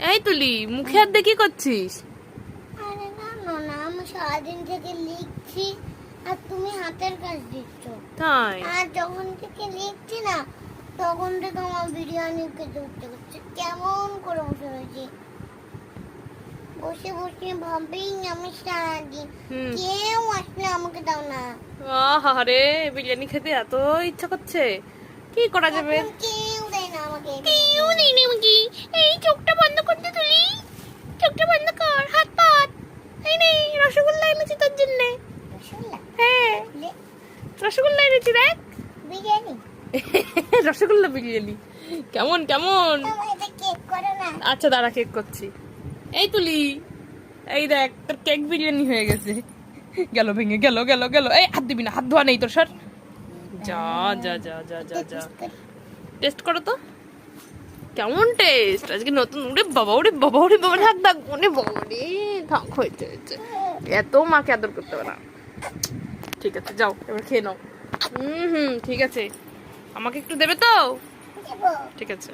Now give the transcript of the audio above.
এই তুলি মুখে হাত দিয়ে কি করছিস? আরে জানো না, আমি সারাদিন থেকে লিখছি আর তুমি হাতের কাজ দিচ্ছ। তাই আর যখন থেকে লিখছি না, তখন থেকে আমার বিরিয়ানি খেতে উঠতে করছে। কেমন করে বসে রয়েছি, বসে বসে ভাবেই আমি সারাদিন হুম। কেউ আসলে আমাকে দাও না। আহারে বিরিয়ানি খেতে এত ইচ্ছা করছে, কি করা যাবে? এখন কেউ দেয় না আমাকে। কেউ নেই নাকি? এই চোখটা বন্ধ করতে তুলি, চোখটা বন্ধ কর, হাত পাত। এই নে রসগোল্লা এনেছি তোর জন্য। রসগোল্লা? হ্যাঁ লে, রসগোল্লা এনেছি দেখ। বিরিয়ানি? রসগোল্লা বিরিয়ানি কেমন কেমন? আমার এটা কেক করো না। আচ্ছা দাঁড়া কেক করছি। এই তুলি, এই দেখ তোর কেক বিরিয়ানি হয়ে গেছে। গেল ভেঙে, গেল গেল গেল। এই হাত দিবি না, হাত ধোয়া নেই তোর, সর। যা যা যা যা যা যা, টেস্ট করো তো কেমন টেস্ট আজকে নতুন। উড়ে বাবা, উড়ে বাবা, উড়ে বাবা, থাক থাক, উড়ে বাবা রে, থাক, হয়েছে হয়েছে। এত মাকে আদর করতে হবে না। ঠিক আছে যাও এবার খেয়ে নাও। হুম, ঠিক আছে। আমাকে একটু দেবে তো? দেবো। ঠিক আছে।